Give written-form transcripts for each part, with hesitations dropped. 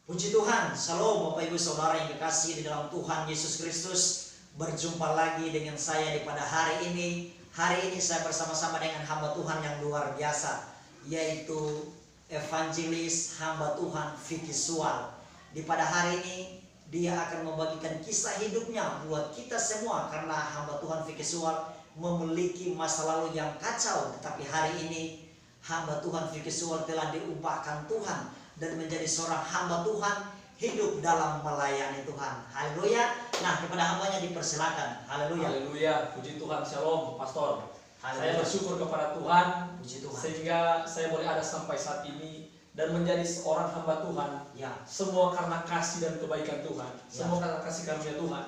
Puji Tuhan, Shalom Bapak Ibu Saudara yang dikasihi di dalam Tuhan Yesus Kristus. Berjumpa lagi dengan saya di pada hari ini. Hari ini saya bersama-sama dengan hamba Tuhan yang luar biasa, yaitu evangelis hamba Tuhan Vicky Sual. Di pada hari ini dia akan membagikan kisah hidupnya buat kita semua, karena hamba Tuhan Vicky Sual memiliki masa lalu yang kacau. Tetapi hari ini hamba Tuhan Vicky Sual telah diubahkan Tuhan dan menjadi seorang hamba Tuhan, hidup dalam melayani Tuhan. Haleluya. Nah, kepada hambanya dipersilakan. Haleluya. Haleluya. Puji Tuhan. Shalom, Pastor. Haleluya. Saya bersyukur kepada Tuhan, Puji Tuhan, sehingga saya boleh ada sampai saat ini dan menjadi seorang hamba Tuhan. Ya. Semua karena kasih dan kebaikan Tuhan. Ya. Semua karena kasih karunia Tuhan.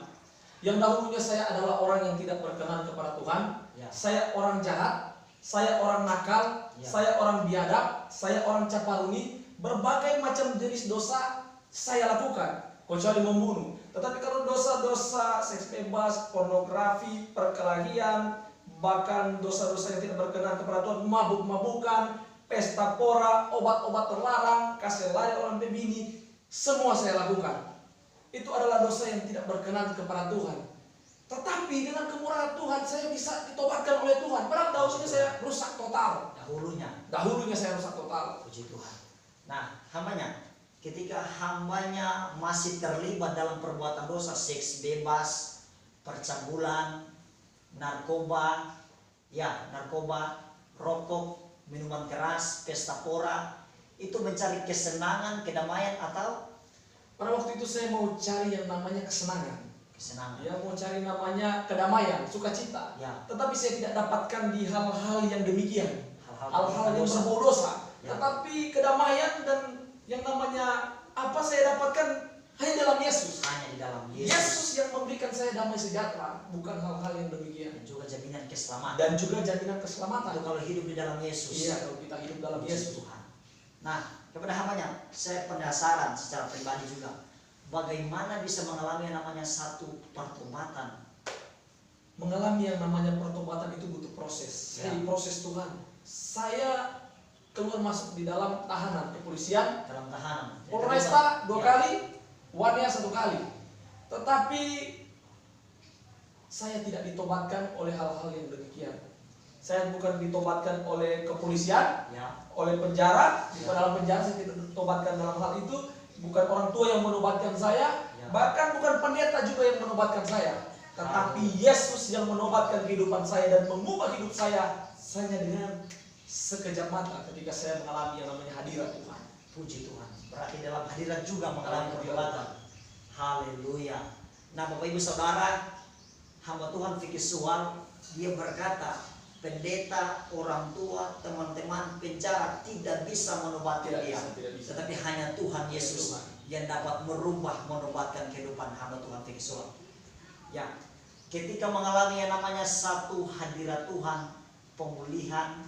Yang dahulunya saya adalah orang yang tidak berkenan kepada Tuhan. Ya. Saya orang jahat, saya orang nakal, Ya. saya orang biadab, saya orang caparuni. Berbagai macam jenis dosa saya lakukan, kecuali membunuh. Tetapi kalau dosa-dosa seks bebas, pornografi, perkelahian, bahkan dosa-dosa yang tidak berkenan kepada Tuhan, mabuk-mabukan, pesta pora, obat-obat terlarang, kasih lari orang bebini, semua saya lakukan. Itu adalah dosa yang tidak berkenan kepada Tuhan. Tetapi dengan kemurahan Tuhan saya bisa ditobatkan oleh Tuhan. Padahal dahulunya saya rusak total. Dahulunya saya rusak total. Puji Tuhan. Nah, hambanya, ketika hambanya masih terlibat dalam perbuatan dosa, seks bebas, percabulan, narkoba, rokok, minuman keras, pesta pora, itu mencari kesenangan, kedamaian, atau Pada waktu itu saya mau cari yang namanya kesenangan. kesenangan? Mau cari namanya kedamaian, sukacita. Ya. Tetapi saya tidak dapatkan di hal-hal yang demikian. Hal-hal yang dosa. berbau dosa. Ya. Tetapi kedamaian dan yang namanya apa saya dapatkan hanya dalam Yesus. Hanya di dalam Yesus. Yesus yang memberikan saya damai sejahtera, bukan hal-hal yang demikian. Dan juga jaminan keselamatan. Dan juga jaminan keselamatan. Itu kalau hidup di dalam Yesus. Iya, kalau kita hidup dalam Puji Yesus. Tuhan. Nah, kepada hambanya, saya penasaran secara pribadi juga, bagaimana bisa mengalami yang namanya satu pertobatan? Mengalami yang namanya pertobatan itu butuh proses. Ya. Saya diproses Tuhan. Saya keluar masuk di dalam tahanan kepolisian, Dalam tahanan. Polresta 2 Ya. kali, Wania 1 kali. Tetapi saya tidak ditobatkan oleh hal-hal yang demikian. Saya bukan ditobatkan oleh kepolisian, Ya. oleh penjara. Di Ya. dalam penjara saya tidak ditobatkan dalam hal itu. Bukan orang tua yang menobatkan saya, Ya. bahkan bukan pendeta juga yang menobatkan saya. Tetapi Yesus yang menobatkan kehidupan saya dan mengubah hidup saya hanya dengan sekejap mata ketika saya mengalami yang namanya hadirat Tuhan. Puji Tuhan. Berarti dalam hadirat juga mengalami pertobatan. Haleluya. Nah, Bapak Ibu Saudara, hamba Tuhan Vicky Sual, dia berkata, pendeta, orang tua, teman-teman, penjara tidak bisa menobati dia. Tidak bisa. Tetapi hanya Tuhan Yesus Tuhan. yang dapat menobatkan kehidupan hamba Tuhan Vicky Sual. Ya, ketika mengalami yang namanya satu hadirat Tuhan, pemulihan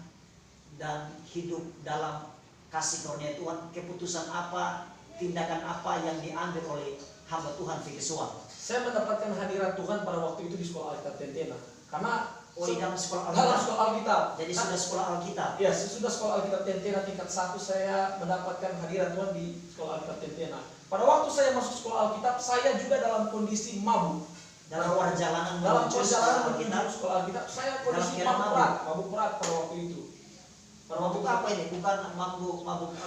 dan hidup dalam kasih karunia Tuhan, keputusan apa, tindakan apa yang diambil oleh hamba Tuhan Vicky Sual? Saya mendapatkan hadirat Tuhan pada waktu itu di sekolah Alkitab Tentena. Karena Di dalam sekolah dalam Alkitab. sekolah Alkitab. Jadi sudah sekolah Alkitab. Ya, sesudah sekolah Alkitab Tentena tingkat 1 saya mendapatkan hadirat Tuhan di sekolah Alkitab Tentena. Pada waktu saya masuk sekolah Alkitab, saya juga dalam kondisi mabuk. Dalam perjalanan Dalam menuju perjalanan sekolah menuju Alkitab. sekolah Alkitab, saya Dalam kondisi keadaan mabuk berat pada waktu itu. Pada waktu Mabuk apa ini? Bukan mabuk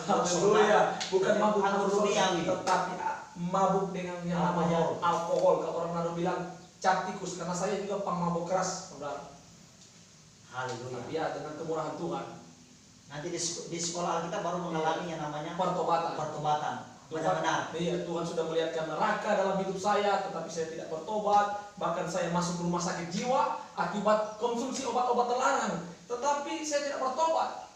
Haleluya, bukan mabuk anggur duniawi. tetapi mabuk dengan yang namanya alkohol. Kalau orang Manado bilang cap tikus, karena saya juga pemabuk keras, saudara. Haleluya. Tapi ya dengan kemurahan Tuhan, Nanti di sekolah Alkitab baru mengalami yang namanya pertobatan. Benar-benar. Iya, Tuhan sudah melihatkan neraka dalam hidup saya, tetapi saya tidak bertobat. Bahkan saya masuk ke rumah sakit jiwa akibat konsumsi obat-obat terlarang. Tetapi saya tidak bertobat.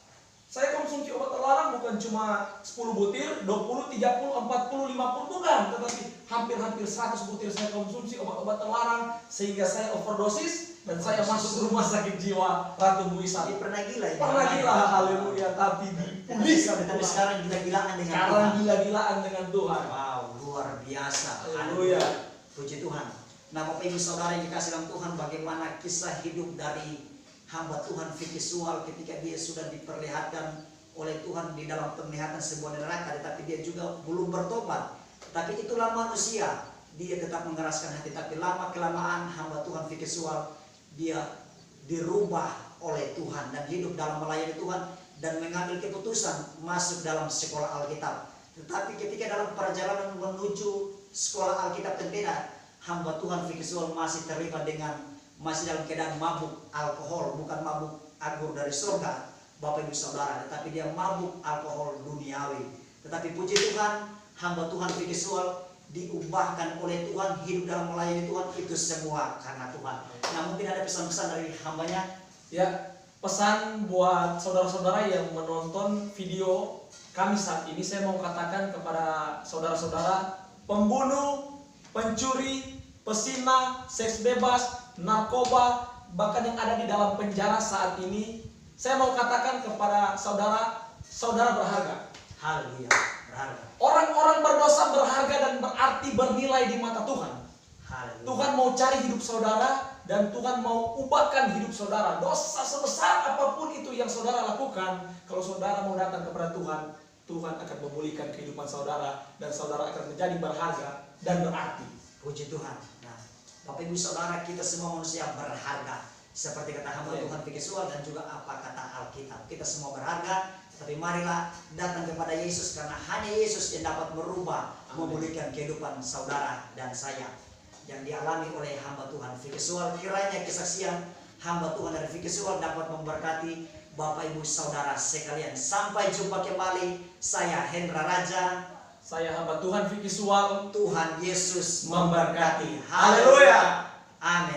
Saya konsumsi obat terlarang bukan cuma 10 butir, 20, 30, 40, 50, bukan. Tetapi hampir-hampir 100 butir saya konsumsi obat-obat terlarang. Sehingga saya overdosis dan saya masuk ke rumah sakit jiwa Ratu Muisa. Jadi pernah gila ya? Pernah gila, haleluya. Tapi dipulihkan Tapi sekarang gila-gilaan dengan sekarang Tuhan. gila-gilaan dengan Tuhan. Wow, luar biasa. Haleluya. Puji Tuhan. Nah, Bapak Ibu Saudara yang dikasih dalam Tuhan, bagaimana kisah hidup dari hamba Tuhan Vicky Sual ketika dia sudah diperlihatkan oleh Tuhan di dalam penglihatan sebuah neraka, tetapi dia juga belum bertobat. Tapi itulah manusia, dia tetap mengeraskan hati. Tapi lama kelamaan hamba Tuhan visual dia dirubah oleh Tuhan dan hidup dalam melayani Tuhan dan mengambil keputusan masuk dalam sekolah Alkitab. Tetapi ketika dalam perjalanan menuju sekolah Alkitab Tempena, hamba Tuhan visual masih terlibat dengan, masih dalam keadaan mabuk alkohol, bukan mabuk anggur dari surga, Bapak Ibu Saudara, tetapi dia mabuk alkohol duniawi. Tetapi puji Tuhan, hamba Tuhan visual diubahkan oleh Tuhan, hidup dalam melayani Tuhan, itu semua karena Tuhan. Nah, mungkin ada pesan-pesan dari hambanya. Ya, pesan buat saudara-saudara yang menonton video kami saat ini, saya mau katakan kepada saudara-saudara pembunuh, pencuri, pesina, seks bebas, narkoba, bahkan yang ada di dalam penjara saat ini, saya mau katakan kepada saudara, saudara berharga. Haleluya, berharga. Orang-orang berdosa berharga dan berarti bernilai di mata Tuhan. Haleluya. Tuhan mau cari hidup saudara dan Tuhan mau ubahkan hidup saudara. Dosa sebesar apapun itu yang saudara lakukan, kalau saudara mau datang kepada Tuhan, Tuhan akan memulihkan kehidupan saudara dan saudara akan menjadi berharga dan berarti. Puji Tuhan. Nah, Bapak Ibu Saudara, kita semua manusia berharga. Seperti kata hamba Tuhan visual dan juga apa kata Alkitab. Kita semua berharga, tapi marilah datang kepada Yesus, karena hanya Yesus yang dapat merubah, memulihkan kehidupan saudara dan saya yang dialami oleh hamba Tuhan visual. Kiranya kesaksian hamba Tuhan dari visual dapat memberkati Bapak Ibu Saudara sekalian. Sampai jumpa kembali. Saya Hendra Raja. Saya hamba Tuhan visual. Tuhan Yesus memberkati. Haleluya. Amin.